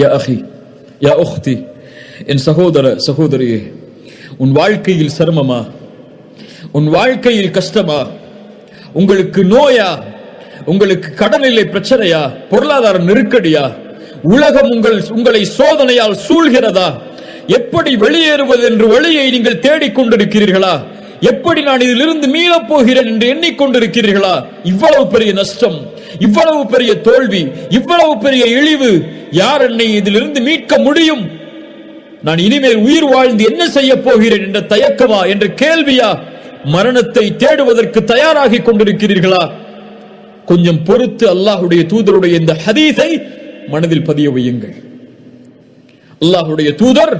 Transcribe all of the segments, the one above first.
யா அஹி யா உக்தி, என் சகோதர சகோதரியே, உன் வாழ்க்கையில் சிரமமா, உன் வாழ்க்கையில் கஷ்டமா, உங்களுக்கு நோயா, உங்களுக்கு கடனிலை பிரச்சனையா, பொருளாதார நெருக்கடியா, உலகம் உங்களை சோதனையால் சூழ்கிறதா, எப்படி வெளியேறுவது என்று வழியை நீங்கள் தேடிக்கொண்டிருக்கிறீர்களா, எப்படி நான் இதிலிருந்து மீளப் போகிறேன் என்று எண்ணிக்கொண்டிருக்கிறீர்களா? இவ்வளவு பெரிய நஷ்டம், இவ்வளவு பெரிய தோல்வி, இவ்வளவு பெரிய இழிவு, யார் என்னை இதிலிருந்து மீட்க முடியும்? நான் இனிமேல் உயிர் வாழ்ந்து என்ன செய்ய போகிறேன் என்ற தயக்கமா, என்ற கேள்வியா? மரணத்தை தேடுவதற்கு தயாராகி கொண்டிருக்கிறீர்களா? கொஞ்சம் பொறுத்து அல்லாஹ்வுடைய தூதருடைய இந்த ஹதீஸை மனதில் பதிய வையுங்கள். அல்லாஹ்வுடைய தூதர்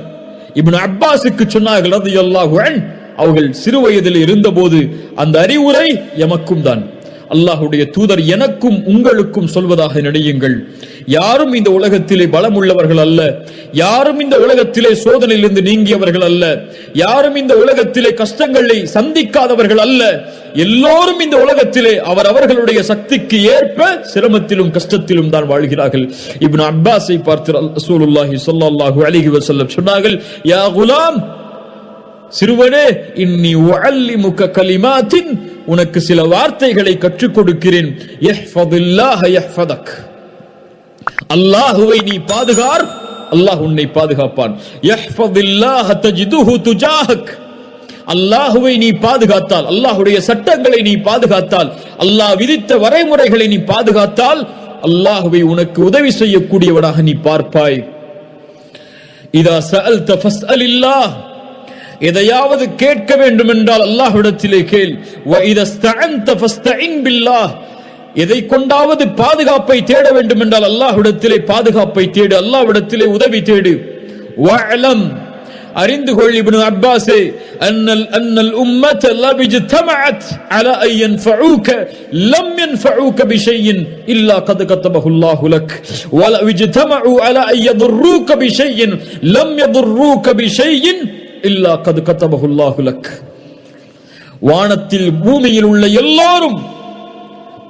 இப்னு அப்பாஸுக்கு சொன்னார்கள் ரலியல்லாஹு அன்ஹு, அவர்கள் சிறு வயதில் இருந்தபோது அந்த அறிவுரை எமக்கும் தான். அல்லாஹ்வுடைய தூதர் எனக்கும் உங்களுக்கும் சொல்வதாக நினையுங்கள், யாரும் இந்த உலகத்திலே பலம் உள்ளவர்கள் அல்ல, யாரும் இந்த உலகத்திலே சோதனையிலிருந்து நீங்கியவர்கள் அல்ல, யாரும் இந்த உலகத்திலே கஷ்டங்களை சந்திக்காதவர்கள் அல்ல. எல்லோரும் இந்த உலகத்திலே அவர்களுடைய சக்திக்கு ஏற்ப சிரமத்திலும் கஷ்டத்திலும் தான் வாழ்கிறார்கள். இப்னு அப்பாஸை பார்த்து ரசூலுல்லாஹி ஸல்லல்லாஹு அலைஹி வஸல்லம் சொன்னார்கள், யா குலாம், சிறுவனே, இன்னி உஅல்லிமுக கலிமாத்தின், உனக்கு சில வார்த்தைகளை கற்றுக் கொடுக்கிறேன். யஹ்ஃபதுல்லாஹ யஹ்ஃபதக், அல்லாஹ்வை நீ பாதுகார், அல்லாஹ் உன்னை பாதுகாப்பான். யஹ்ஃபதுல்லாஹ தஜிதுஹு துஜாஹக், அல்லாஹ்வை நீ பாதுகாத்தால், அல்லாஹ்வுடைய சட்டங்களை நீ பாதுகாத்தால், அல்லாஹ் விதித்த வரைமுறைகளை நீ பாதுகாத்தால், அல்லாஹ்வை உனக்கு உதவி செய்யக்கூடியவனாக நீ பார்ப்பாய். இதா சஅல்த ஃபஸ்அலில்லாஹ், எதையாவது கேட்க வேண்டும் என்றால் அல்லாஹ்விடத்திலே கேள். வ இதஸ்தஅன்த ஃபஸ்தஇன் பில்லாஹ், எதை கொண்டாவது பாதுகாப்பை தேட வேண்டும் என்றால் அல்லாஹ்விடத்திலே பாதுகாப்பை தேடு, அல்லாஹ்விடத்திலே உதவி தேடு. வஅலம், அறிந்து கொள் இப்னு அப்பாஸே, அன்னல் உம்மத லபிஜ்தமஅத் அலா அன் யன்ஃபஊக லம் யன்ஃபஊக பிஷைஇன் இல்லா கத் கதபஹு அல்லாஹு லக் வ லபிஜ்தமஉ அலா அன் யதுர்ரூக பிஷைஇன் லம் யதுர்ரூக பிஷைஇன் இல்லா கத் கதபஹு அல்லாஹு லக். வானத்தில் பூமியில் உள்ள எல்லாரும்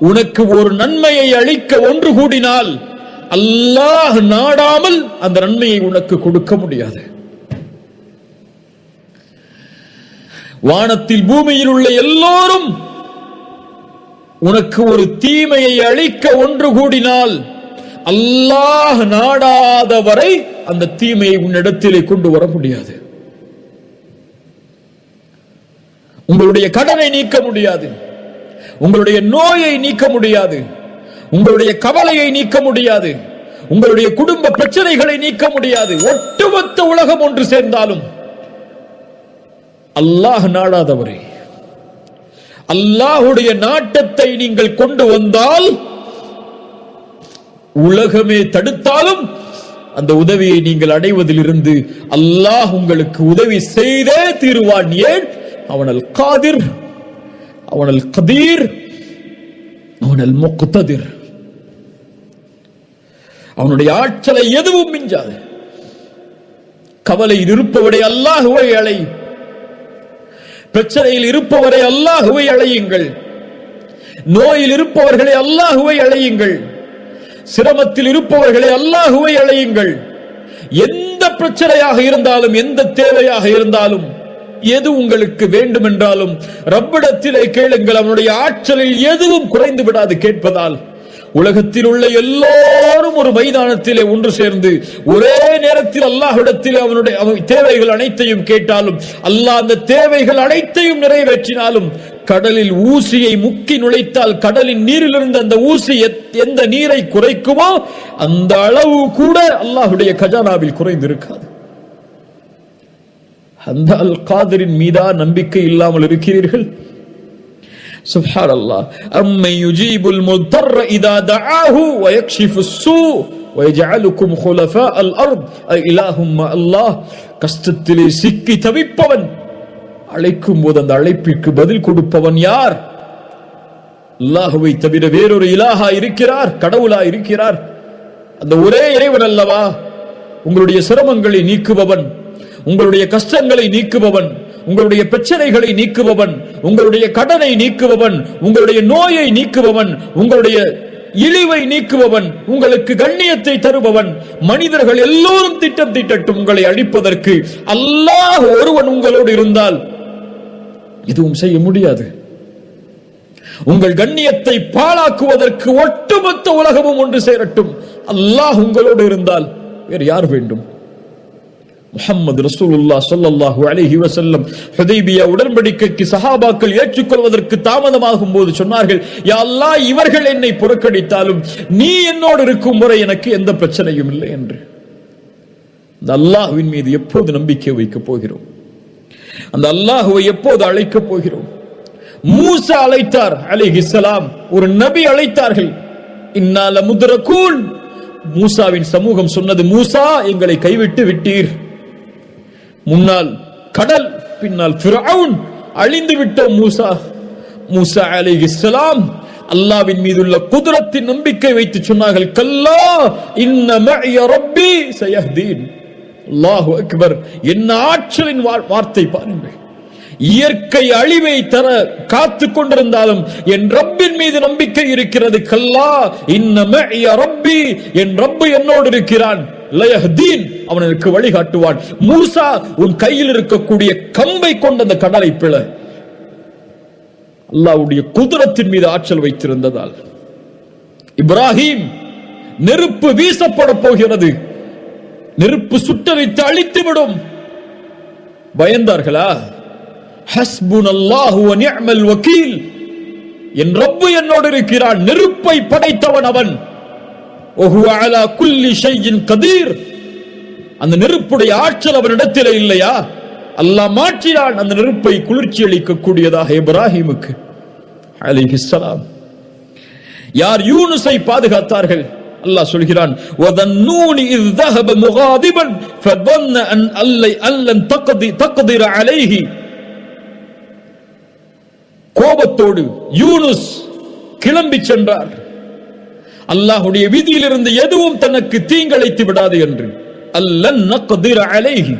உனக்கு ஒரு நன்மையை அளிக்க ஒன்று கூடினால் அல்லாஹ் நாடாமல் அந்த நன்மையை உனக்கு கொடுக்க முடியாது. வானத்தில் பூமியில் உள்ள எல்லோரும் உனக்கு ஒரு தீமையை அளிக்க ஒன்று கூடினால் அல்லாஹ் நாடாத வரை அந்த தீமையை உன்னிடத்திலே கொண்டு வர முடியாது. உங்களுடைய கடனை நீக்க முடியாது, உங்களுடைய நோயை நீக்க முடியாது, உங்களுடைய கவலையை நீக்க முடியாது, உங்களுடைய குடும்ப பிரச்சனைகளை நீக்க முடியாது. ஒட்டுமொத்த உலகம் ஒன்று சேர்ந்தாலும் அல்லாஹ் நாடாதவரே, அல்லாஹ்வுடைய நாட்டத்தை நீங்கள் கொண்டு வந்தால், உலகமே தடுத்தாலும் அந்த உதவியை நீங்கள் அடைவதில் இருந்து அல்லாஹ் உங்களுக்கு உதவி செய்தே தீருவான். ஏன்? அவனல் காதிர், அவனல் கதீர், அவனல் முக்ததிர். அவனுடைய ஆற்றலை எதுவும் மிஞ்சாது. கவலையில் இருப்பவரை அல்லாஹ்வை அழை, பிரச்சனையில் இருப்பவரை அல்லாஹ்வை அழையுங்கள், நோயில் இருப்பவர்களை அல்லாஹ்வை அழையுங்கள், சிரமத்தில் இருப்பவர்களை அல்லாஹ்வை அழையுங்கள். எந்த பிரச்சனையாக இருந்தாலும், எந்த தேவையாக இருந்தாலும், எது உங்களுக்கு வேண்டும் என்றாலும் ரப்பிடத்திலே கேளுங்கள். அவனுடைய ஆற்றலில் எதுவும் குறைந்து விடாது கேட்பதால். உலகத்தில் உள்ள எல்லோரும் ஒரு மைதானத்திலே ஒன்று சேர்ந்து ஒரே நேரத்தில் அல்லாஹ்விடத்தில் அவனுடைய தேவைகள் அனைத்தையும் கேட்டாலும், அல்லாஹ் அந்த தேவைகள் அனைத்தையும் நிறைவேற்றினாலும், கடலில் ஊசியை முக்கி நுழைத்தால் கடலின் நீரிலிருந்து அந்த ஊசி எந்த நீரை குறைக்குமோ அந்த அளவு கூட அல்லாஹ்வுடைய கஜானாவில் குறைந்திருக்காது. அந்த அல் காதிரின் மீதா நம்பிக்கை இல்லாமல் இருக்கிறீர்கள்? சுப்ஹானல்லாஹ். அம்மை யுஜீபுல் முத்தர்ர இதா தஆஹு வ யக்ஷிஃபுஸ் ஸூ வ யஜஅலுக்கும் குலஃபாஅல் அர்த் இலாஹும் அல்லாஹ். கஷ்டத்திலே சிக்கி தவிப்பவன் அழைக்கும் போது அந்த அழைப்பிற்கு பதில் கொடுப்பவன் யார்? அல்லாஹ்வை தவிர வேறொரு இலாஹா இருக்கிறார்? கடவுளா இருக்கிறார்? அந்த ஒரே இறைவன் அல்லவா உங்களுடைய சிரமங்களை நீக்குபவன், உங்களுடைய கஷ்டங்களை நீக்குபவன், உங்களுடைய பிரச்சனைகளை நீக்குபவன், உங்களுடைய கடனை நீக்குபவன், உங்களுடைய நோயை நீக்குபவன், உங்களுடைய இழிவை நீக்குபவன், உங்களுக்கு கண்ணியத்தை தருபவன். மனிதர்கள் எல்லோரும் திட்டம் தீட்டட்டும் உங்களை அழிப்பதற்கு, அல்லாஹ் ஒருவன் உங்களோடு இருந்தால் எதுவும் செய்ய முடியாது. உங்கள் கண்ணியத்தை பாழாக்குவதற்கு ஒட்டுமொத்த உலகமும் ஒன்று சேரட்டும், அல்லாஹ் உங்களோடு இருந்தால் வேறு யார் வேண்டும்? முஹம்மது ரசூலுல்லாஹ் ஸல்லல்லாஹு அலைஹி வஸல்லம் ஹுதைபியா உடன்படிக்கைக்கு சஹாபாக்கள் ஏற்றுக்கொள்வதற்கு தாமதமாகும் போது சொன்னார்கள், யா அல்லாஹ், இவர்கள் என்னை புறக்கணித்தாலும் நீ என்னோடு இருக்கும் வரை எனக்கு எந்த பிரச்சனையும் இல்லை என்று. அந்த அல்லாஹ்வின் மீது எப்போது நம்பிக்கை வைக்கப் போகிறோம்? அந்த அல்லாஹ்வை எப்போது அழைக்கப் போகிறோம்? மூசா அழைத்தார் அலைஹிஸ்ஸலாம், ஒரு நபி அழைத்தார்கள். இன்னா லமுத்ரகூன். மூசாவின் சமூகம் சொன்னது, மூசா எங்களை கைவிட்டு விட்டீர். முன்னால் கடல், பின்னால் ஃபிரௌன், அழிந்து விட்டோம் மூசா. மூசா அலைஹிஸ்ஸலாம் அல்லாஹ்வின் மீதுள்ள குத்ரத்தின் நம்பிக்கை வைத்து சொன்னார்கள், கல்லா இன்ன மஇய ரப்பி சயஹ்தீன். அல்லாஹு அக்பர். என்ன ஆற்றலின் வார்த்தை பாருங்கள். இயற்கை அழிவை தர காத்து கொண்டிருந்தாலும் என் ரப்பின் மீது நம்பிக்கை இருக்கிறது. கல்லா இன்ன மஇய ரப்பி, என் ரப்பு என்னோடு இருக்கிறான். லயஹ்தீன், அவன் எனக்கு வழிகாட்டுவான். மூசா, உன் கையில் இருக்கக்கூடிய கம்பை கொண்ட அந்த கடலை பிள. அல்லாஹ்வுடைய குத்ரத்தின் மீது ஆற்றல் வைத்திருந்ததால். இப்ராஹிம், நெருப்பு வீசப்பட போகிறது, நெருப்பு சுட்டரித்து அழித்துவிடும். பயந்தார்களா? ஹஸ்புனல்லாஹு வ நிஅமல் வகீல், என் ரப்பு என்னோடு இருக்கிறான், நெருப்பை படைத்தவன் அவன். வஹுவ அலா குல்லி ஷைஇன் கதீர், அந்த நெருப்புடைய ஆற்றல் அவனிடத்தில் இல்லையா? அல்லாஹ் மாற்றினான் அந்த நெருப்பை குளிர்ச்சி அளிக்கக்கூடியதாக இப்ராஹிமுக்கு அலைஹிஸ்ஸலாம். யார் யூனுஸை பாதுகாத்தார்கள்? அல்லாஹ் சொல்கிறான், வதன்னூனி இஸ் ذهب مغاضبا فظن ان لن تقدر عليه. கோபத்தோடு யூனுஸ் கிளம்பி சென்றார். அல்லாஹ்வுடைய விதியிலிருந்து எதுவும் தனக்கு தீங்கிழைத்து விடாது என்று. அல்லன் நக்திர அலைஹி.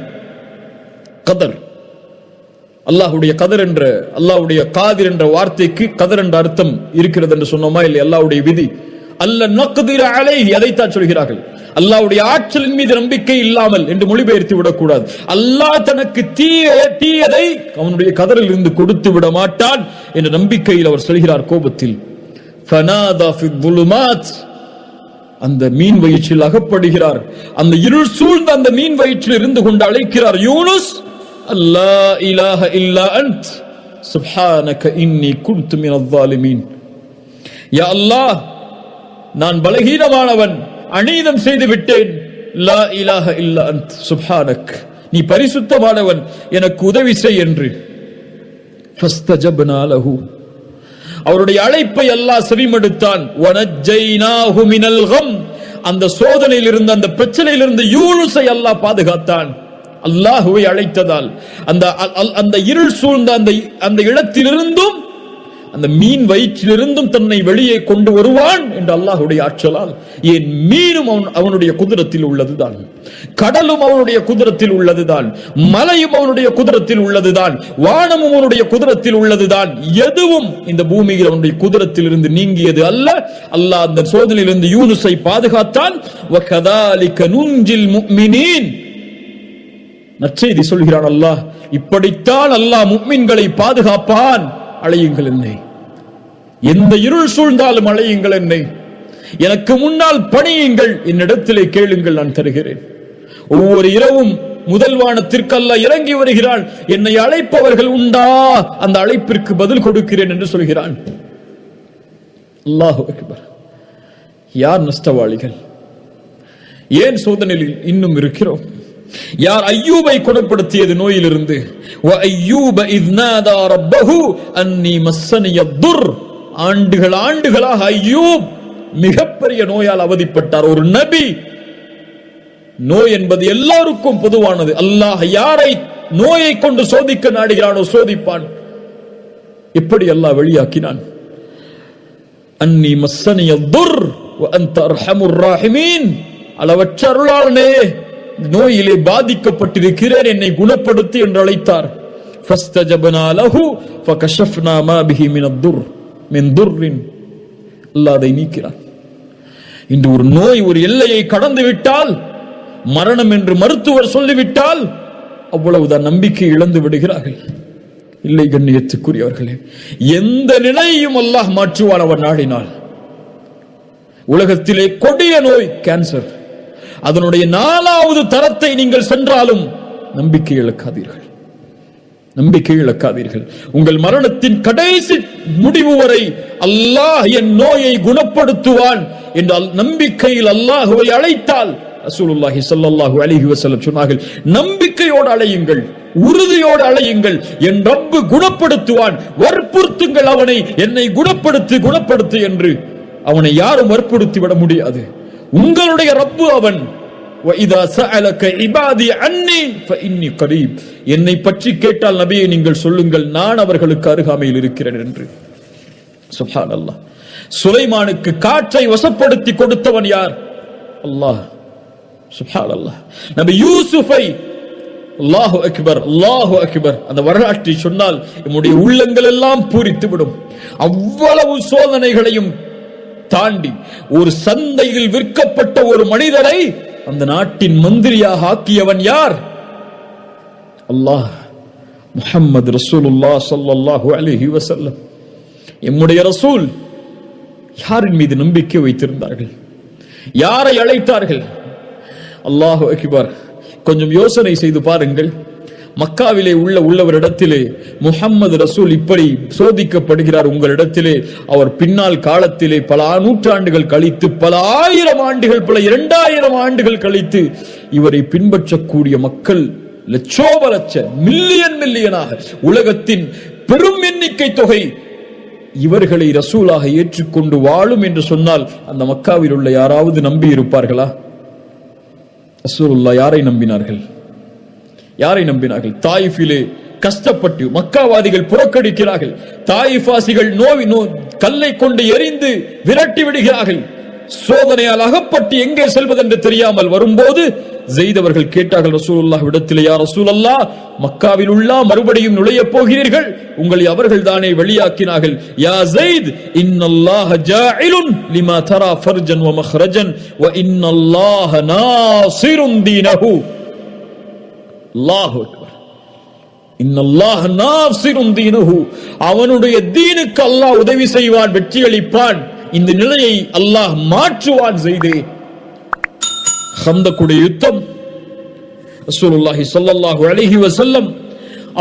கதர், அல்லாஹ்வுடைய கதர் என்ற, அல்லாஹ்வுடைய காதிர் என்ற வார்த்தைக்கு கதர் என்ற அர்த்தம் இருக்கிறது என்று சொன்னோமா இல்லை? அல்லாஹ்வுடைய விதி. அல்லன் நக்திர அலைஹி, அதைத்தான் சொல்கிறார்கள். அல்லாஹ்வுடைய ஆற்றலின் மீது நம்பிக்கை இல்லாமல் என்று மொழிபெயர்த்து விடக்கூடாது. அல்லாஹ் தனக்கு தீயதை அவனுடைய கதரில் இருந்து கொடுத்து விட மாட்டான் என்ற நம்பிக்கையில் அவர் சொல்கிறார் கோபத்தில். ஃபனாதா ஃபில் ظுலுமாத், அந்த மீன் வயிற்றில் அகப்படுகிறார். அந்த இருள் சூழ்ந்த அந்த மீன் வயிற்றில் இருந்து கொண்டு அழைக்கிறார், யூனுஸ், அல்லா இலாஹ இல்லா அன்த் சுப்ஹானக இன்னி குன்து மினல் ஸாலிமீன். யா அல்லாஹ், நான் பலகீனமானவன், அநீதம் செய்து விட்டேன். லா இலாஹ இல்லா அன்த் சுப்ஹானக், நீ பரிசுத்தமானவன், எனக்கு உதவி செய் என்று. ஃபஸ்தஜப்னா லஹு, அவருடைய அழைப்பை அல்லாஹ் செவிமடுத்தான். வனஜ்ஜைனாஹு மினல் கம், அந்த சோதனையில் இருந்த, அந்த பிரச்சனையில் இருந்து யூனுஸை அல்லாஹ் பாதுகாத்தான். அல்லாஹ்வை அழைத்ததால் அந்த இருள் சூழ்ந்த அந்த இடத்திலிருந்தும், அந்த மீன் வயிற்றிலிருந்தும் தன்னை வெளியே கொண்டு வருவான் என்று அல்லாஹ்வுடைய ஆற்றலால். ஏன் மீனும் அவனுடைய குதிரத்தில் உள்ளதுதான், கடலும் அவனுடைய குதிரத்தில் உள்ளதுதான், மலையும் அவனுடைய குதிரத்தில் உள்ளதுதான், வானமும் அவனுடைய குதிரத்தில் உள்ளதுதான். எதுவும் இந்த பூமியில் அவனுடைய குதிரத்தில் இருந்து நீங்கியது அல்ல. அல்லாஹ் அந்த சோதனையிலிருந்து யூனுஸை பாதுகாத்தான். வகதாலிக நுஞ்சில் முஃமினீன், நற்செய்தி சொல்கிறான் அல்லாஹ். இப்படித்தான் அல்லாஹ் முஃமின்களை பாதுகாப்பான். அழையுங்கள் என்னை, எந்த இருள் சூழ்ந்தாலும் அழையுங்கள் என்னை, எனக்கு முன்னால் பணியுங்கள், என்னிடத்திலே கேளுங்கள், நான் தருகிறேன். ஒவ்வொரு இரவும் முதல் வானத்திற்கு அல்லாஹ் இறங்கி வருகிறான். என்னை அழைப்பவர்கள் உண்டா, அந்த அழைப்பிற்கு பதில் கொடுக்கிறேன் என்று சொல்கிறான். அல்லாஹு அக்பர். யார் நஷ்டவாளிகள்? ஏன் சோதனையில் இன்னும் இருக்கிறோம்? யார் ஐயூபை குணப்படுத்தியது நோயிலிருந்து? வ ஐயூப இஸ் நாதா ரப்பஹு அன்னி மஸ்ஸனிய துர். ஆண்டுகளாக ஐயூப் மிகப்பெரிய நோயால் அவதிப்பட்டார். ஒரு நபி. நோய் என்பது எல்லாருக்கும் பொதுவானது. அல்லாஹ் யாரை நோயை கொண்டு சோதிக்க நாடுகிறானோ சோதிப்பான். எப்படி அல்லாஹ் வெளியாக்கினான்? அன்னி மஸ்ஸனிய துர் வ அன்த அர்ஹமுர் ராஹிமீன். அளவற்ற அருளாளனே, நோயிலே பாதிக்கப்பட்டிருக்கிறேன், என்னை குணப்படுத்தி என்று அழைத்தார். ஃபஸ்தஜப்னா லஹு ஃபகஷஃப்னா மா பிஹி மினத் துர் மின் துர்ரின். அல்லாஹ் அதை நீக்கிறான். இன்று ஒரு நோய் ஒரு எல்லையை கடந்து விட்டால், மரணம் என்று மருத்துவர் சொல்லிவிட்டால் அவ்வளவுதான், நம்பிக்கை இழந்து விடுகிறார்கள். இல்லை கண்ணியத்துக்குரியவர்களே, எந்த நிலையையும் அல்லாஹ் மாற்றுவான் அவன் நாடினால். உலகத்திலே கொடிய நோய் கேன்சர், அதனுடைய 4வது தரத்தை நீங்கள் சென்றாலும் நம்பிக்கை இழக்காதீர்கள், நம்பிக்கை இழக்காதீர்கள். உங்கள் மரணத்தின் கடைசி முடிவு வரை அல்லாஹ் என் நோயை குணப்படுத்துவான் என்ற நம்பிக்கையில் அல்லாஹ்வை அழைத்தால், ரசூலுல்லாஹி ஸல்லல்லாஹு அலைஹி வஸல்லம் சொன்னார்கள், நம்பிக்கையோடு அழையுங்கள், உறுதியோடு அழையுங்கள், என் ரப்பு குணப்படுத்துவான், வற்புறுத்துங்கள் அவனை, என்னை குணப்படுத்து குணப்படுத்து என்று. அவனை யாரும் வற்புறுத்தி விட முடியாது. உங்களுடைய ரப்பு அவன். وَإِذَا سَأَلَكَ عِبَادِي عَنِّي فَإِنِّي قَرِيبٌ. என்னை பற்றி கேட்டால் நபியே நீங்கள் சொல்லுங்கள், நான் அவர்களுக்கு அருகாமையில் இருக்கிறேன் என்று. சுப்ஹானல்லாஹ். சுலைமானுக்கு காற்றை வசப்படுத்தி கொடுத்தவன் யார்? அல்லாஹ். சுப்ஹானல்லாஹ். நபி யூசுஃபை, அல்லாஹு அக்பர், அல்லாஹு அக்பர், அந்த வரலாற்றை சொன்னால் நம்முடைய உள்ளங்கள் எல்லாம் பூரித்துவிடும். அவ்வளவு சோதனைகளையும் தாண்டி ஒரு சந்தையில் விற்கப்பட்ட ஒரு மனிதரை அந்த நாட்டின் மந்திரியாக ஆக்கியவன் யார்? அல்லாஹ். முஹம்மது ரசூலுல்லாஹ் ஸல்லல்லாஹு அலைஹி வஸல்லம், நம்முடைய ரசூல். யாரின் மீது நம்பிக்கை வைத்திருந்தார்கள்? யாரை அழைத்தார்கள்? அல்லாஹு அக்பர். கொஞ்சம் யோசனை செய்து பாருங்கள். மக்காவிலே உள்ளவரிடத்திலே முஹம்மது ரசூல் இப்படி சோதிக்கப்படுகிறார். உங்களிடத்திலே அவர் பின்னால் காலத்திலே பல நூற்றாண்டுகள் கழித்து, பல 1000 ஆண்டுகள், பல 2000 ஆண்டுகள் கழித்து இவரை பின்பற்றக்கூடிய மக்கள் லட்சோப லட்ச, மில்லியனாக, உலகத்தின் பெரும் எண்ணிக்கை தொகை இவர்களை ரசூலாக ஏற்றுக்கொண்டு வாழும் என்று சொன்னால் அந்த மக்காவில் உள்ள யாராவது நம்பி இருப்பார்களா? ரசூலுல்லாஹ் யாரை நம்பினார்கள்? யாரை நம்பினார்கள்? தாயிஃபிலே கஷ்டப்பட்டு மக்காவாதிகள் புறக்கணிக்கிறார்கள். தாயிஃபாசிகள் கல்லை கொண்டு எரிந்து விரட்டி விடுகிறார்கள். சோதனையால் அகப்பட்டு எங்கே செல்வதென்று தெரியாமல் வரும்போது ஸைத் அவர்கள் கேட்டார்கள் ரசூலுல்லாஹ் இடத்திலே, யா ரசூலல்லாஹ், மக்காவில் உள்ள மறுபடியும் நுழைய போகிறீர்கள், உங்களை அவர்கள் தானே வெளியாக்கினார்கள். யா ஸைத், இன்னல்லாஹ ஜாஇலுன் லிமா தரா ஃபர்ஜன் வ மக்ரஜன் வ இன்னல்லாஹ நாஸிருன் தீனஹு. அல்லாஹு அக்பர். இன்னல்லாஹ நாஸிருன் தீனஹு. அவனுடைய தீனுக்கு அல்லாஹ் உதவி செய்வான், வெற்றி அளிப்பான். இந்த நிலையை அல்லாஹ் மாற்றுவான். ஸைதே, ஹந்தக்குடைய யுத்தம், ரசூலுல்லாஹி ஸல்லல்லாஹு அலைஹி வஸல்லம்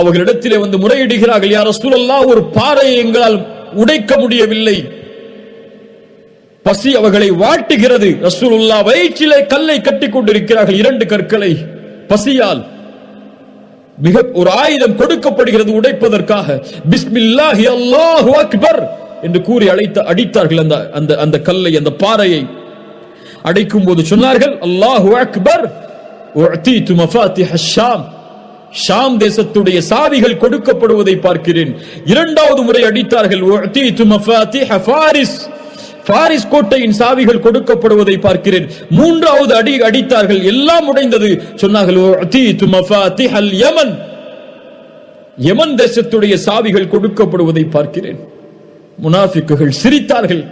அவர்களிடத்திலே வந்து முறையிடுகிறார்கள், யா ரசூலல்லாஹ், ஒரு பாறையை எங்களால் உடைக்க முடியவில்லை, பசி அவர்களை வாட்டுகிறது. ரசூலுல்லாஹ் வயிற்றிலே கல்லை கட்டிக் கொண்டிருக்கிறார்கள், 2 கற்களை. பசியால் மிக ஒரு ஆயுதம் கொடுக்கப்படுகிறது உடைப்பதற்காக. பிஸ்மில்லாஹி அல்லாஹு அக்பர் என்று கூறி அடித்தார்கள் அந்த கல்லை, அந்த பாறையை. அடைக்கும் போது சொன்னார்கள், அல்லாஹு அக்பர், உஅதீது மஃபாத்திஹ ஷாம், ஷாம் தேசத்துடைய சாவிகள் கொடுக்கப்படுவதை பார்க்கிறேன். 2வது முறை அடித்தார்கள், உஅதீது மஃபாத்திஹ ஃபாரிஸ், பாரிஸ் கோட்டையின் சாவிகள் கொடுக்கப்படுவதை பார்க்கிறேன். 3வது அடி அடித்தார்கள், எல்லாம் உடைந்தது. சொன்னார்கள், உஅதீது மஃபாத்திஹல் யமன், யமன் தேசத்துடைய சாவிகள் கொடுக்கப்படுவதை பார்க்கிறேன். முனாஃபிக்குகள் சிரித்தார்கள்.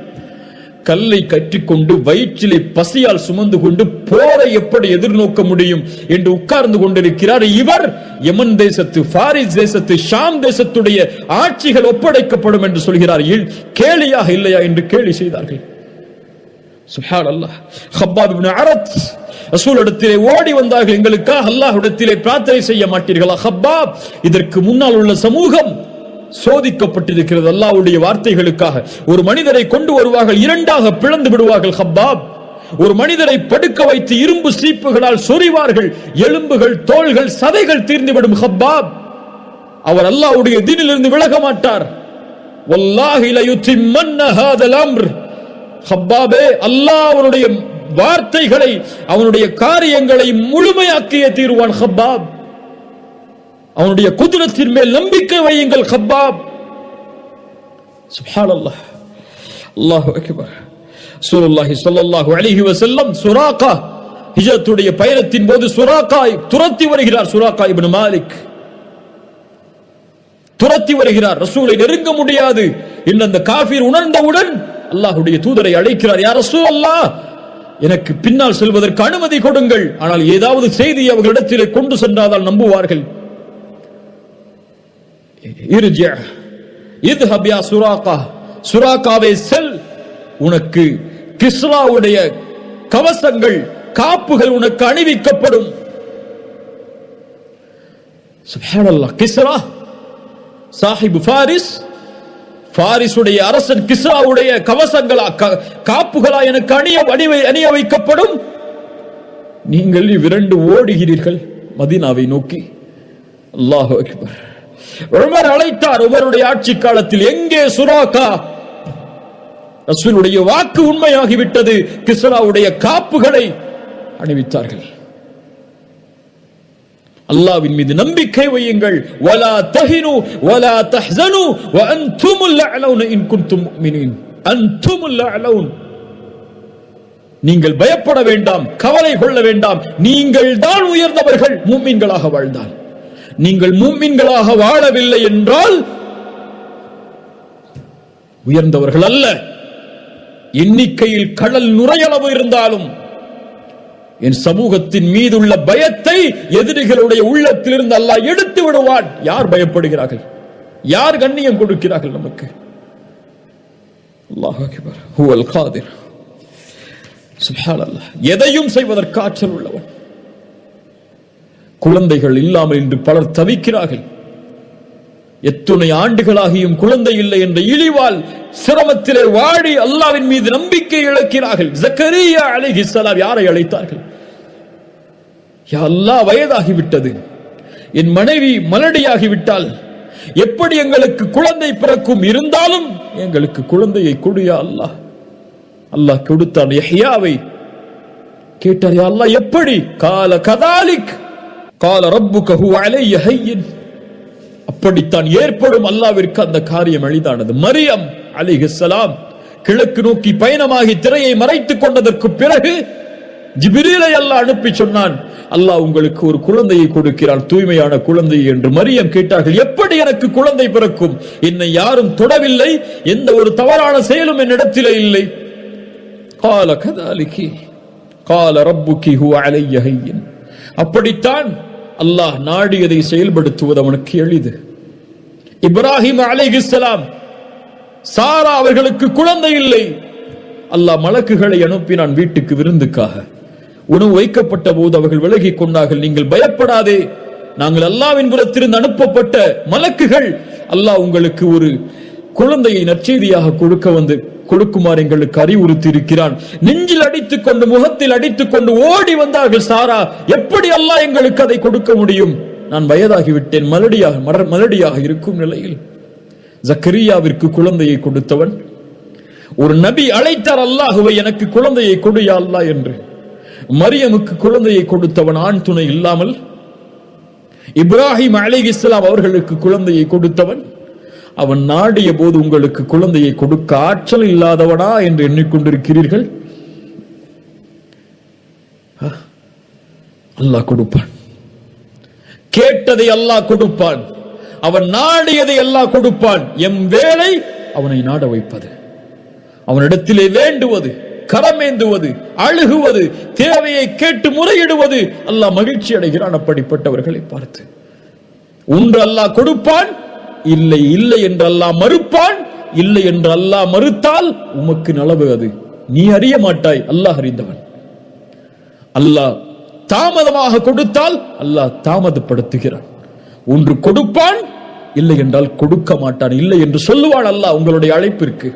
கல்லை கற்றிக்கொண்டு வயிற்றிலே பசியால் சுமந்து கொண்டு போரை எப்படி எதிர்நோக்க முடியும் என்று உட்கார்ந்து கொண்டிருக்கிறார் இவர். யமன் தேசத்து, பாரிஸ் தேசத்து, ஷாம் தேசத்துடைய ஆட்சிகள் ஒப்படைக்கப்படும் என்று சொல்கிறார். கேலியாக இல்லையா என்று கேலி செய்தார்கள். சுப்ஹானல்லாஹ். ஹப்பாப் இப்னு அரத் ரசூலிடத்திலே ஓடி வந்தார்கள், எங்களுக்காக அல்லாஹ்விடத்திலே பிரார்த்தனை செய்ய மாட்டீர்களா? ஹப்பாப், இதற்கு முன்னால் உள்ள சமூகம் சோதிக்கப்பட்டிருக்கிறது அல்லாஹ்வுடைய வார்த்தைகளுக்காக. ஒரு மனிதரை கொண்டு வருவார்கள், 2ஆக பிளந்து விடுவார்கள். ஹப்பாப், ஒரு மனிதரை படுக்க வைத்து இரும்பு சீப்புகளால் சொறிவார்கள், எலும்புகள், தோள்கள், சதைகள் தீர்ந்துவிடும். ஹப்பாப், அவர் அல்லாஹ்வுடைய தீனிலிருந்து விலக மாட்டார். வல்லாஹி லயுத்திம்மன்ன ஹாதல் அம்ர். ஹப்பாபே, அல்லாஹ் அவருடைய வார்த்தைகளை, அவனுடைய காரியங்களை முழுமையாக்கியே தீருவான். ஹப்பாப், அவனுடைய குதிரத்தின் மேல் நம்பிக்கை வையுங்கள். ஹப்பாப். சுப்ஹானல்லாஹ், அல்லாஹு அக்பர். ரசூலுல்லாஹி ஸல்லல்லாஹு அலைஹி வஸல்லம் சுராகா ஹிஜ்ரத்துடைய பயணத்தின் போது சுராகா துரத்தி வருகிறார். சுராகா இப்னு மாலிக் துரத்தி வருகிறார். ரசூலை நெருங்க முடியாது என்று அந்த காஃபிர் உணர்ந்தவுடன் அல்லாஹ்வுடைய தூதரை அழைக்கிறார். யா ரசூலல்லாஹ், எனக்கு பின்னால் செல்வதற்கு அனுமதி கொடுங்கள், ஆனால் ஏதாவது செய்தி அவர்களிடத்திலே கொண்டு சென்றால் நம்புவார்கள். சுராகாவே செல், உனக்கு கிஸ்ராவுடைய கவசங்கள் காப்புகள் உனக்கு அணிவிக்கப்படும். சுப்ஹானல்லாஹ். கிஸ்ரா சாஹிபு ஃபாரிஸ், பாரிசுடைய அரசன் கிஸ்ராவுடைய கவசங்களா காப்புகளா எனக்கு அணிய வைக்கப்படும். நீங்கள் விரண்டு ஓடுகிறீர்கள் மதீனாவை நோக்கி. அல்லாஹு அக்பர். உமர் அழைத்தார். உமருடைய ஆட்சி காலத்தில் எங்கே சுராகா? ரசூலுடைய வாக்கு உண்மையாகிவிட்டது. கிஸ்ராவுடைய காப்புகளை அணிவித்தார்கள். அல்லாஹ்வின் மீது நம்பிக்கை வையுங்கள். வலா தஹினு வலா தஹ்ஸனு வ அன்துமுல் அலவுன இன் குன்தும் முஃமினீன். அன்துமுல் அலவுன். நீங்கள் பயப்பட வேண்டாம், கவலை கொள்ள வேண்டாம். நீங்கள் தான் உயர்ந்தவர்கள் முஃமின்களாக வாழ்ந்தால். நீங்கள் முஃமின்களாக வாழவில்லை என்றால் உயர்ந்தவர்கள் அல்ல. எண்ணிக்கையில் கடல் நுரையளவு இருந்தாலும் என் சமூகத்தின் மீதுள்ள பயத்தை எதிரிகளுடைய உள்ளத்திலிருந்து அல்லாஹ் எடுத்து விடுவான். யார் பயப்படுகிறார்கள்? யார் கண்ணியம் கொடுக்கிறார்கள் நமக்கு? அல்லாஹ் அக்பர். ஹுவல் காதிர். சுப்ஹானல்லாஹ். எதையும் செய்வதற்கு ஆற்றல் உள்ளவன். குழந்தைகள் இல்லாமல் இன்று பலர் தவிக்கிறார்கள். எத்துணை ஆண்டுகளாகியும் குழந்தை இல்லை என்ற இழிவால் சிரமத்திலே வாடி அல்லாஹ்வின் மீது நம்பிக்கை இழக்கிறார்கள். ஜக்கரியா அலைஹிஸ்ஸலாம் யாரை அழைத்தார்கள்? யா அல்லாஹ், வயதாகிவிட்டது, என் மனைவி மலடியாகிவிட்டால் எப்படி எங்களுக்கு குழந்தை பிறக்கும்? இருந்தாலும் எங்களுக்கு குழந்தையை கொடு யா அல்லாஹ். அல்லாஹ் கொடுத்தான் யஹ்யாவை. கேட்டார், யா அல்லாஹ் எப்படி? கால கதாலிக் கால ரப்புக ஹுவ அலைய ஹய்யின். அப்படித்தான் ஏற்படும். அல்லாஹ்விற்கு அந்த காரியம் எளிதானது. மரியம் அலைஹிஸ்ஸலாம் கிழக்கு நோக்கி பயணமாகி திரையை மறைத்துக் கொண்டதற்கு பிறகு ஜிப்ரீலை அல்லாஹ் அனுப்பி சொன்னான், அல்லாஹ் உங்களுக்கு ஒரு குழந்தையை கொடுக்கிறான், தூய்மையான குழந்தை என்று. மரியம் கேட்டார்கள், எப்படி எனக்கு குழந்தை பிறக்கும்? என்னை யாரும் தொடவில்லை, எந்த ஒரு தவறான செயலும் என்னிடத்திலே இல்லை. கால கதாலிகி கால ரப்புகி ஹுவ அலைய ஹய்யின். அப்படித்தான் அல்லாஹ் நாடியதை செயல்படுத்துவது அவனுக்கு எளிது. இப்ராஹிம் அலைஹிஸ்ஸலாம், சாரா அவர்களுக்கு குழந்தை இல்லை. அல்லாஹ் மலக்குகளை அனுப்பினான் வீட்டுக்கு விருந்துக்காக. உணவு வைக்கப்பட்ட போது அவர்கள் விலகிக் கொண்டார்கள். நீங்கள் பயப்படாதே, நாங்கள் அல்லாஹ்வின் புறத்திலிருந்து அனுப்பப்பட்ட மலக்குகள். அல்லாஹ் உங்களுக்கு ஒரு குழந்தையை நற்செய்தியாக கொடுக்குமாறு எங்களுக்கு அறிவுறுத்தி இருக்கிறான். நெஞ்சில் அடித்துக் கொண்டு முகத்தில் அடித்துக் கொண்டு ஓடி வந்தார்கள் சாரா. எப்படி அல்லாஹ் எங்களுக்கு அதை கொடுக்க முடியும்? நான் வயதாகிவிட்டேன், மலடியாக இருக்கும் நிலையில். ஜக்கரியாவிற்கு குழந்தையை கொடுத்தவன் ஒரு நபி அழைத்தார் அல்லாஹுவை, எனக்கு குழந்தையை கொடு யா அல்லாஹ் என்று. மரியமுக்கு குழந்தையை கொடுத்தவன் ஆண் துணை இல்லாமல். இப்ராஹிம் அலைஹிஸ்ஸலாம் அவர்களுக்கு குழந்தையை கொடுத்தவன். அவன் நாடிய போது உங்களுக்கு குழந்தையை கொடுக்க ஆற்றல் இல்லாதவனா என்று எண்ணிக்கொண்டிருக்கிறீர்கள்? அல்லாஹ் கொடுப்பான். கேட்டதை அல்லாஹ் கொடுப்பான். அவன் நாடியதை அல்லாஹ் கொடுப்பான். எம் வேலை அவனை நாட வைப்பது, அவனிடத்திலே வேண்டுவது, கரமேந்துவது, அழுகுவது, தேவையை கேட்டு முறையிடுவது. அல்லாஹ் மகிழ்ச்சி அடைகிறான் அப்படிப்பட்டவர்களை பார்த்து. ஒன்று அல்லாஹ் கொடுப்பான், இல்லை இல்லை என்று அல்லாஹ் மறுப்பான். இல்லை என்று அல்லாஹ் மறுத்தால் உமக்கு நலவு, அது நீ அறிய மாட்டாய், அல்லாஹ் அறிந்தவன். அல்லாஹ் தாமதமாக கொடுத்தால் அல்லாஹ் தாமதப்படுத்துகிறான். ஒன்று கொடுப்பான், இல்லை என்றால் கொடுக்க மாட்டான். இல்லை என்று சொல்லுவான் அல்லாஹ் உங்களுடைய அழைப்பிற்கு.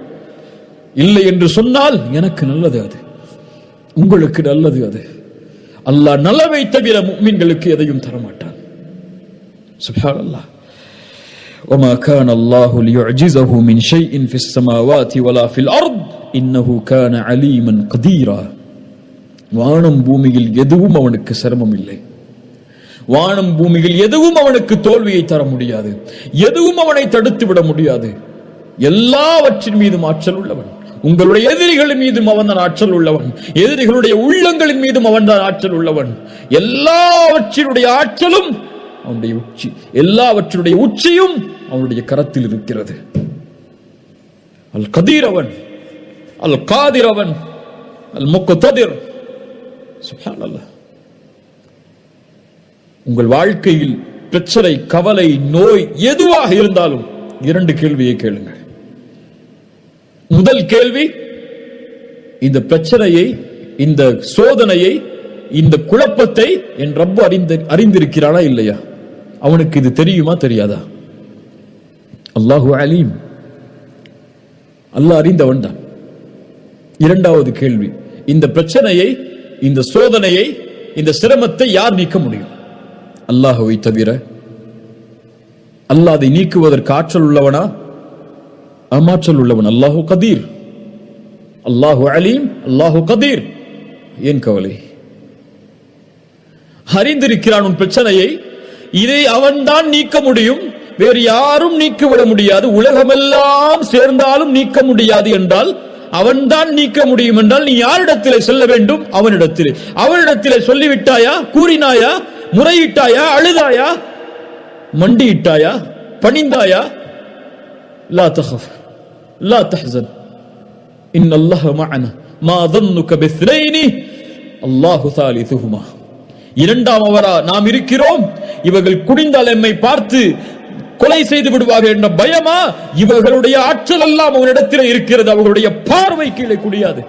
இல்லை என்று சொன்னால் எனக்கு நல்லது, அது உங்களுக்கு நல்லது. அது அல்லாஹ் நலவை தவிர முஃமின்களுக்கு எதையும் தரமாட்டான். சுப்ஹானல்லாஹ். وما كان الله ليعجزه من شيء في السماوات ولا في الأرض إنه كان عليما قديرا. வானம் பூமியில் எதுவும் அவனுக்கு சிரமம் இல்லை. வானம் பூமியில் எதுவும் அவனுக்கு தோல்வியை தர முடியாது. எதுவும் அவனை தடுத்து விட முடியாது. எல்லாவற்றின் மீதும் ஆற்றல் உள்ளவன். உங்களுடைய எதிரிகளின் மீதும் அவன் தான் ஆற்றல் உள்ளவன். எதிரிகளுடைய உள்ளங்களின் மீதும் அவன் தான் ஆற்றல் உள்ளவன். எல்லாவற்றினுடைய ஆற்றலும் அவனுடைய உச்சி, எல்லாவற்றுடைய உச்சியும் அவனுடைய கரத்தில் இருக்கிறது. அல் கதீர் அவன், அல் காதிர் அவன், அல் முக்ததிர் சுப்ஹானல்லாஹ். உங்கள் வாழ்க்கையில் பிரச்சனை, கவலை, நோய் எதுவாக இருந்தாலும் 2 கேள்வியை கேளுங்கள். முதல் கேள்வி, இந்த பிரச்சனையை, இந்த சோதனையை, இந்த குழப்பத்தை என் ரப்பு அறிந்திருக்கிறானா இல்லையா? அவனுக்கு இது தெரியுமா தெரியாதா? அல்லாஹு அலீம், அல்லாஹ் அறிந்தவன் தான். இரண்டாவது கேள்வி, இந்த பிரச்சனையை, இந்த சோதனையை, இந்த சிரமத்தை யார் நீக்க முடியும்? அல்லாஹ்வை தவிர. அல்லாஹ் அதை நீக்குவதற்கு ஆற்றல் உள்ளவனா? ஆற்றல் உள்ளவன். அல்லாஹு கதீர், அல்லாஹு அலீம், அல்லாஹு கதீர். ஏன் கவலை? அறிந்திருக்கிறான் உன் பிரச்சனையை. இதை அவன்தான் நீக்க முடியும், வேறு யாரும் நீக்கிவிட முடியாது. உலகமெல்லாம் சேர்ந்தாலும் நீக்க முடியாது என்றால் அவன்தான் நீக்க முடியும் என்றால் நீ யாரிடத்திலே செல்ல வேண்டும்? அவனிடத்திலே. அவனிடத்திலே சொல்லிவிட்டாயா? கூறினாயா? முறையிட்டாயா? அழுதாயா? மண்டியிட்டாயா? பணிந்தாயா? லா தஹஃப் லா தஹ்சன் இன்னல்லாஹ மஅனா மா ظنك باثنين அல்லாஹு ثالثهما. இரண்டாம் அவரா நாம் இருக்கிறோம், இவர்கள் குடிந்தால் எம்மை பார்த்து கொலை செய்து விடுவார்கள் என்ற பயமா? இவர்களுடைய ஆற்றல் எல்லாம் அவனிடத்தில் இருக்கிறது. அவர்களுடைய பார்வை கீழே குடியாது,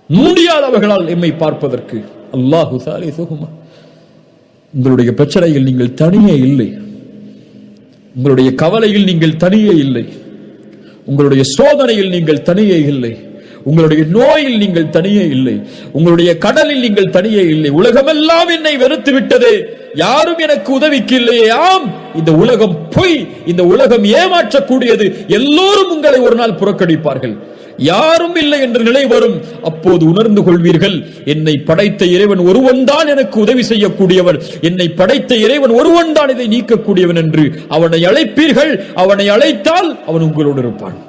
முடியாது அவர்களால் எம்மை பார்ப்பதற்கு. அல்லாஹு ஸாலிஸுஹுமா. உங்களுடைய பிரச்சனையில் நீங்கள் தனியே இல்லை, உங்களுடைய கவலையில் நீங்கள் தனியே இல்லை, உங்களுடைய சோதனையில் நீங்கள் தனியே இல்லை, உங்களுடைய நோயில் நீங்கள் தனியே இல்லை, உங்களுடைய கடலில் நீங்கள் தனியே இல்லை. உலகமெல்லாம் என்னை வெறுத்து விட்டது, யாரும் எனக்கு உதவிக்கு இல்லையே. ஆம், இந்த உலகம் பொய், இந்த உலகம் ஏமாற்றக்கூடியது. எல்லோரும் உங்களை ஒரு நாள் புறக்கணிப்பார்கள், யாரும் இல்லை என்ற நிலை வரும். அப்போது உணர்ந்து கொள்வீர்கள், என்னை படைத்த இறைவன் ஒருவன் தான் எனக்கு உதவி செய்யக்கூடியவன், என்னை படைத்த இறைவன் ஒருவன் தான் இதை நீக்கக்கூடியவன் என்று அவனை அழைப்பீர்கள். அவனை அழைத்தால் அவன் உங்களோடு இருப்பான்.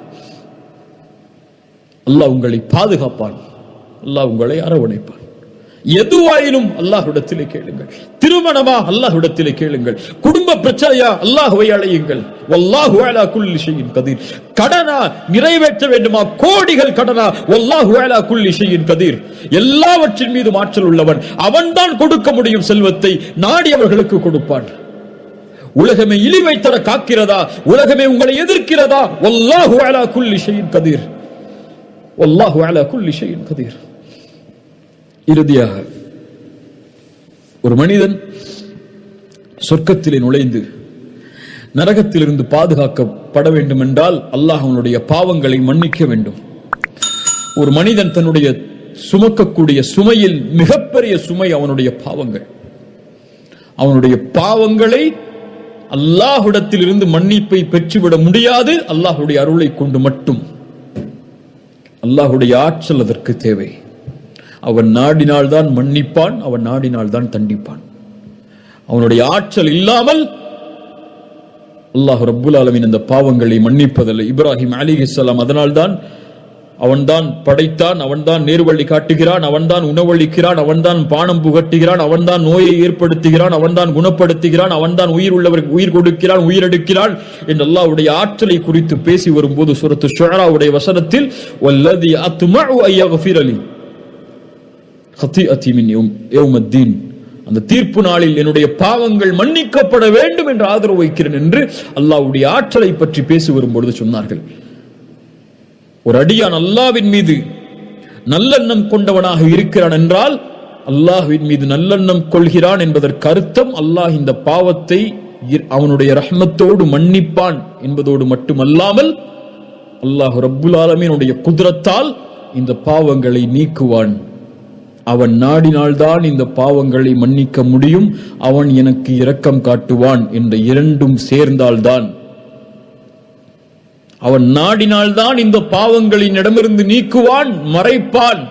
அல்லாஹ் உங்களை பாதுகாப்பான், அல்லாஹ் உங்களை அரவணைப்பான். எதுவாயினும் அல்லாஹ்விடத்திலே கேளுங்கள். திருமணமா? அல்லாஹ்விடத்திலே கேளுங்கள். குடும்ப பிரச்சனையா? அல்லாஹ்வை அழையுங்கள். வல்லாஹு அலா குல்லி ஷைஇன் கதீர். கடனா? நிறைவேற்ற வேண்டுமா? கோடிகள் கடனா? வல்லாஹு அலா குல்லி ஷைஇன் கதீர். எல்லாவற்றின் மீது ஆற்றல் உள்ளவன், அவன்தான் கொடுக்க முடியும் செல்வத்தை, நாடியவர்களுக்கு கொடுப்பான். உலகமே இழிவை தர காக்கிறதா? உலகமே உங்களை எதிர்க்கிறதா? வல்லாஹு அலா குல்லி ஷைஇன் கதீர். வல்லாஹு அலா குல்லி ஷைஇன் கதீர். இறுதியாக, ஒரு மனிதன் சொர்க்கத்திலே நுழைந்து நரகத்திலிருந்து பாதுகாக்கப்பட வேண்டும் என்றால் அல்லாஹ் அவனுடைய பாவங்களை மன்னிக்க வேண்டும். ஒரு மனிதன் தன்னுடைய சுமக்கக்கூடிய சுமையில் மிகப்பெரிய சுமை அவனுடைய பாவங்கள். அவனுடைய பாவங்களை அல்லாஹ்விடத்தில் இருந்து மன்னிப்பை பெற்றுவிட முடியாது, அல்லாஹ்வுடைய அருளை கொண்டு மட்டும். அல்லாஹ்வுடைய ஆற்றல் அதற்கு தேவை. அவன் நாடினால் தான் மன்னிப்பான், அவன் நாடினால் தான் தண்டிப்பான். அவனுடைய ஆற்றல் இல்லாமல் அல்லாஹ் ரப்புல் ஆலமீன் அந்த பாவங்களை மன்னிப்பதில்லை. இப்ராஹிம் அலைஹிஸ்ஸலாம் அதனால்தான் அவன்தான் படைத்தான், அவன்தான் நேர்வழி காட்டுகிறான், அவன்தான் உணவளிக்கிறான், அவன்தான் பானம் புகட்டுகிறான், அவன்தான் நோயை ஏற்படுத்துகிறான், அவன்தான் குணப்படுத்துகிறான், அவன்தான் உயிர் உள்ளவருக்கு உயிர் கொடுக்கிறான், உயிரெடுக்கிறான் என்று அல்லாஹ்வுடைய ஆற்றலை குறித்து பேசி வரும்போது சூரத்து ஷுஆராவுடைய வசனத்தில் வல்லதி அத்மஉ அய்யக்ஃபிர லி ஹதீஅதி மின் யௌமத்தீன், அந்த தீர்ப்பு நாளில் என்னுடைய பாவங்கள் மன்னிக்கப்பட வேண்டும் என்று ஆதரவு வைக்கிறேன் என்று அல்லாஹ்வுடைய ஆற்றலை பற்றி பேசி வரும்பொழுது சொன்னார்கள். ஒரு அடியான் அல்லாஹ்வின் மீது நல்லெண்ணம் கொண்டவனாக இருக்கிறான் என்றால் அல்லாஹ்வின் மீது நல்லெண்ணம் கொள்கிறான் என்பதற்கு அர்த்தம் அல்லாஹ் இந்த பாவத்தை அவனுடைய ரஹ்மத்தோடு மன்னிப்பான் என்பதோடு மட்டுமல்லாமல் அல்லாஹ் ரப்புல் ஆலமீனுடைய குத்ரத்தால் இந்த பாவங்களை நீக்குவான். அவன் நாடினால்தான் இந்த பாவங்களை மன்னிக்க முடியும், அவன் எனக்கு இரக்கம் காட்டுவான் என்ற இரண்டும் சேர்ந்தால்தான், அவன் நாடினால்தான் இந்த பாவங்களின் இடமிருந்து நீக்குவான், மறைப்பான்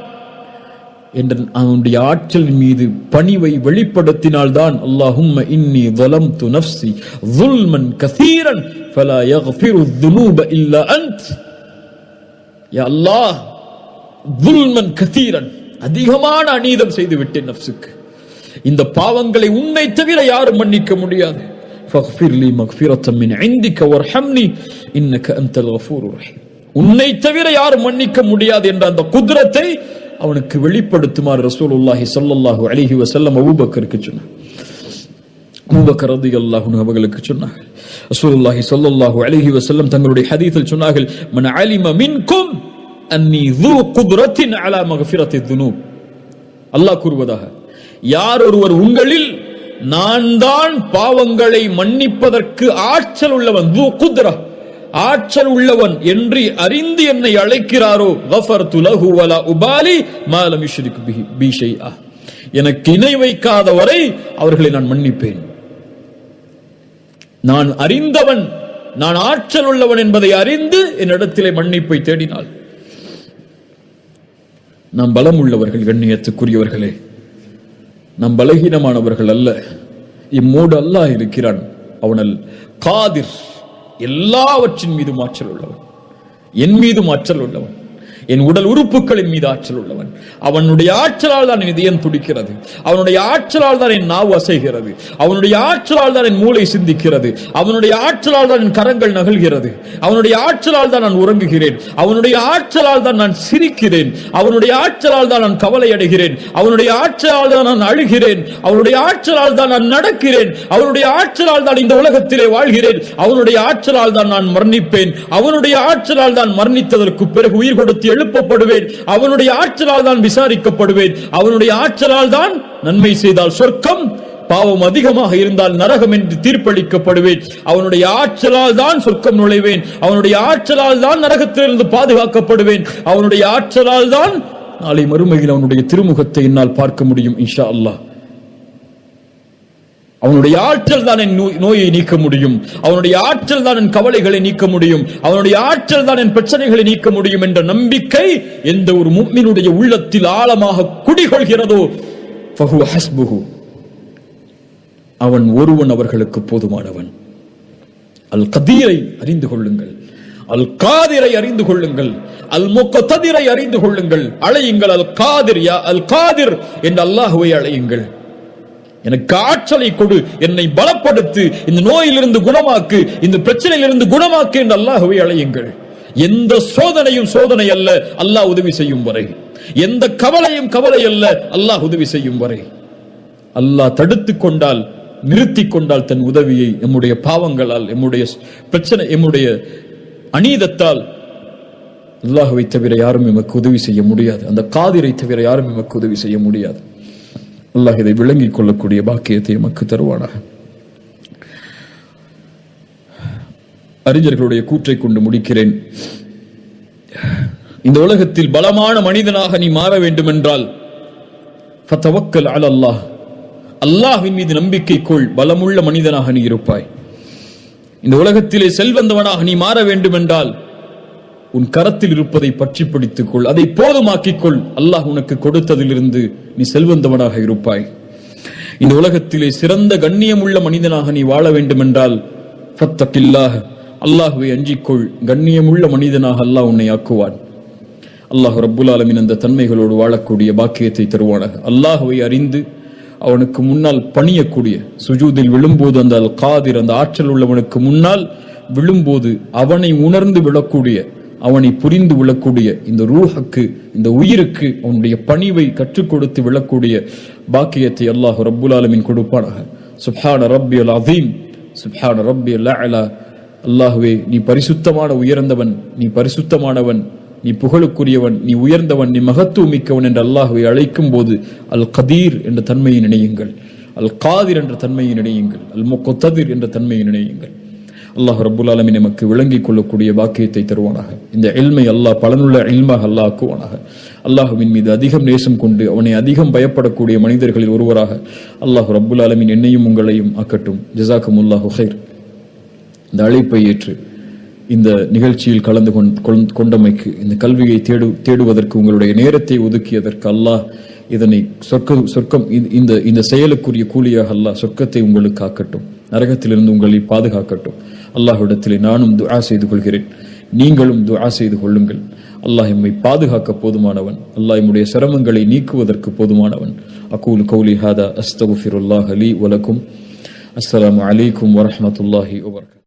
என்ற அவனுடைய ஆற்றலின் மீது பணிவை வெளிப்படுத்தினால்தான் அல்லாஹும்ம இன்னி ظلمت نفسي ظلما كثيرا فلا يغفر الذنوب الا انت. யா அல்லாஹ், ظلما كثيرا, அதிகமான அநீதம் செய்து விட்டேன் நஃப்ஸுக்கு, இந்த பாவங்களை உன்னை தவிர யாரும் மன்னிக்க முடியாது. فاغفر لي مغفرة من عندك وارحمني انك انت الغفور الرحيم. உன்னை தவிர யாரும் மன்னிக்க முடியாது என்ற அந்த குத்ரத்தை அவனுக்கு வெளிப்படுத்துமாறு ரசூலுல்லாஹி ஸல்லல்லாஹு அலைஹி வஸல்லம் அபூபக்கருக்கு சொன்னார். அபூபக்கர் ரலியல்லாஹு அன்ஹு அவர்களுக்கு சொன்னார்கள். ரசூலுல்லாஹி ஸல்லல்லாஹு அலைஹி வஸல்லம் தங்களுடைய ஹதீஸில் சொன்னார்கள், மன் அலிம மின்கும் அன்னி ذو قدرة على مغفرة الذنوب. அல்லாஹ் கூறுவதாக, யார் ஒருவர் உங்களில் நான் தான் பாவங்களை மன்னிப்பதற்கு ஆற்றல் உள்ளவன், ذو قدرة ஆற்றல் உள்ளவன் என்று அறிந்து என்னை அழைக்கிறாரோ, غفرت له ولا أبالي ما لم يشرك بي شيئا. எனக்கு இணை வைக்காத வரை அவர்களை நான் மன்னிப்பேன். நான் அறிந்தவன், நான் ஆற்றல் உள்ளவன் என்பதை அறிந்து என்னிடத்திலே மன்னிப்பை தேடினாள். நாம் பலம் உள்ளவர்கள், கண்ணியத்துக்குரியவர்களே, நாம் பலகீனமானவர்கள் அல்ல. இம்மோடு அல்லாஹ் இருக்கிறான். அவனல் காதிர், எல்லாவற்றின் மீதும் ஆற்றல் உள்ளவன், என் மீதும் ஆற்றல் உள்ளவன், என் உடல் உறுப்புகளின் மீது ஆற்றல் உள்ளவன். அவனுடைய ஆற்றலால் தான் என் இதயம் துடிக்கிறது, அவனுடைய ஆற்றலால் தான் என் நாவு அசைகிறது, அவனுடைய ஆற்றலால் தான் என் மூளை சிந்திக்கிறது, அவனுடைய ஆற்றலால் தான் என் கரங்கள் நகழ்கிறது, அவனுடைய ஆற்றலால் தான் நான் உறங்குகிறேன், அவனுடைய ஆற்றலால் தான் நான் சிரிக்கிறேன், அவனுடைய ஆற்றலால் தான் நான் கவலை அடைகிறேன், அவனுடைய ஆற்றலால் தான் நான் அழுகிறேன், அவனுடைய ஆற்றலால் தான் நான் நடக்கிறேன், அவனுடைய ஆற்றலால் தான் இந்த உலகத்திலே வாழ்கிறேன், அவனுடைய ஆற்றலால் தான் நான் மரணிப்பேன், அவனுடைய ஆற்றலால் தான் மரணித்ததற்கு பிறகு உயிர் கொடுத்து எழுப்பப்படுவேன், அவனுடைய ஆற்றலால் தான் விசாரிக்கப்படுவேன், அவனுடைய ஆற்றலால் தான் நன்மை செய்தால் சொர்க்கம், பாவம் அதிகமாக இருந்தால் நரகம் என்று தீர்ப்பளிக்கப்படுவேன், அவனுடைய ஆற்றலால் தான் சொர்க்கம் நுழைவேன், அவனுடைய ஆற்றலால் தான் நரகத்திலிருந்து பாதுகாக்கப்படுவேன், அவனுடைய ஆற்றலால் தான் நாளை மறுமையில் அவனுடைய திருமுகத்தை என்னால் பார்க்க முடியும் இன்ஷா அல்லாஹ். அவனுடைய ஆற்றல் தான் என் நோயை நீக்க முடியும், அவனுடைய ஆற்றல் தான் என் கவலைகளை நீக்க முடியும், அவனுடைய ஆற்றல் தான் என் பிரச்சனைகளை நீக்க முடியும் என்ற நம்பிக்கை எந்த ஒரு முஃமினுடைய உள்ளத்தில் ஆழமாக குடிகொள்கிறதோ, ஃபஹுவ ஹஸ்புஹு, அவன் ஒருவன் அவர்களுக்கு போதுமானவன். அல் கதீரை அறிந்து கொள்ளுங்கள், அல் காதிரை அறிந்து கொள்ளுங்கள், அல் முக்ததிரை அறிந்து கொள்ளுங்கள். அழையுங்கள் அல் காதிர், யா அல் காதிர் என்று அல்லாஹ்வை அழையுங்கள். எனக்கு ஆற்றலை கொடு, என்னை பலப்படுத்து, இந்த நோயிலிருந்து குணமாக்கு, இந்த பிரச்சனையிலிருந்து குணமாக்கு என்று அல்லாஹ்வை அழையுங்கள். எந்த சோதனையும் சோதனை அல்ல அல்லாஹ் உதவி செய்யும் வரை, எந்த கவலையும் கவலை அல்ல அல்லாஹ் உதவி செய்யும் வரை. அல்லாஹ் தடுத்துக் கொண்டால், நிறுத்திக் கொண்டால் தன் உதவியை நம்முடைய பாவங்களால், நம்முடைய பிரச்சனை, நம்முடைய அநீதத்தால் அல்லாஹ்வை தவிர யாரும் எமக்கு உதவி செய்ய முடியாது. அந்த காதிரை தவிர யாரும் எமக்கு உதவி செய்ய முடியாது. அல்லாஹ் இதை விளங்கிக் கொள்ளக்கூடிய பாக்கியத்தை எமக்கு தருவானாக. அறிஞர்களுடைய கூற்றை கொண்டு முடிக்கிறேன். இந்த உலகத்தில் பலமான மனிதனாக நீ மாற வேண்டும் என்றால் ஃபதவக்கல் அலல்லாஹ், அல்லாஹ்வின் மீது நம்பிக்கை கொள், பலமுள்ள மனிதனாக நீ இருப்பாய். இந்த உலகத்திலே செல்வந்தவனாக நீ மாற வேண்டும் என்றால் உன் கரத்தில் இருப்பதை பற்றி பிடித்துக் கொள், அதை போதுமாக்கிக் கொள். அல்லாஹ் உனக்கு கொடுத்ததிலிருந்து நீ செல்வந்தவனாக இருப்பாய். இந்த உலகத்திலே சிறந்த கண்ணியம் உள்ள மனிதனாக நீ வாழ வேண்டும் என்றால் ஃபத்தகில்லாஹ், அல்லாஹ்வை அஞ்சிக்கொள், கண்ணியமுள்ள மனிதனாக அல்லாஹ் உன்னை ஆக்குவான். அல்லாஹ் ரப்புல் ஆலமீன் அந்த தன்மைகளோடு வாழக்கூடிய பாக்கியத்தை தருவானாக. அல்லாஹ்வை அறிந்து அவனுக்கு முன்னால் பணியக்கூடிய, சுஜூதில் விழும்போது அந்த அல் காதிர், அந்த ஆற்றல் உள்ளவனுக்கு முன்னால் விழும்போது அவனை உணர்ந்து விழக்கூடிய, அவனை புரிந்து விழக்கூடிய இந்த ரூஹுக்கு, இந்த உயிருக்கு அவனுடைய பணிவை கற்றுக் கொடுத்து விழக்கூடிய பாக்கியத்தை அல்லாஹ் ரப்புல் ஆலமீன் கொடுப்பானாக. சுப்ஹான ரப்பியல் அஸீம், சுப்ஹான ரப்பியல் அலா. அல்லாஹ்வே, நீ பரிசுத்தமான உயர்ந்தவன், நீ பரிசுத்தமானவன், நீ புகழுக்குரியவன், நீ உயர்ந்தவன், நீ மகத்துவமிக்கவன் என்று அல்லாஹ்வை அழைக்கும் போது அல் கதீர் என்ற தன்மையை நினையுங்கள், அல் காதிர் என்ற தன்மையை நினையுங்கள், அல் முக்ததிர் என்ற தன்மையை நினையுங்கள். அல்லாஹ் ரப்புல் ஆலமீன் நமக்கு விளங்கிக் கொள்ளக்கூடிய பாக்கியத்தை தருவானாக. இந்த இல்மை அல்லாஹ் பலனுள்ள இல்மாக அல்லாஹ் ஆக்குவானாக. அல்லாஹ்வின் மீது அதிகம் நேசம் கொண்டு அவனை அதிகம் பயப்படக்கூடிய மனிதர்களில் ஒருவராக அல்லாஹ் ரப்புல் ஆலமீன் என்னையும் உங்களையும் ஆக்கட்டும். ஜஸாக்குமுல்லாஹு கைர். இந்த அழைப்பை ஏற்று இந்த நிகழ்ச்சியில் கலந்து கொண்டமைக்கு, இந்த கல்வியை தேடுவதற்கு உங்களுடைய நேரத்தை ஒதுக்கியதற்கு அல்லாஹ் இதனை சொர்க்கம் இந்த செயலுக்குரிய கூலியாக அல்லாஹ் சொர்க்கத்தை உங்களுக்கு ஆக்கட்டும், நரகத்திலிருந்து உங்களை பாதுகாக்கட்டும். அல்லாஹ்விடத்திலே நானும் துஆ செய்து கொள்கிறேன், நீங்களும் துஆ செய்து கொள்ளுங்கள். அல்லாஹ் எம்மை பாதுகாக்க போதுமானவன், அல்லாஹ் எம்முடைய சிரமங்களை நீக்குவதற்கு போதுமானவன். அகூலு கௌலி ஹாதா அஸ்தக்ஃபிருல்லாஹ் லீ வ லக்கும். அஸ்ஸலாமு அலைக்கும் வரஹ்மத்துல்லாஹி வபரகாத்துஹு.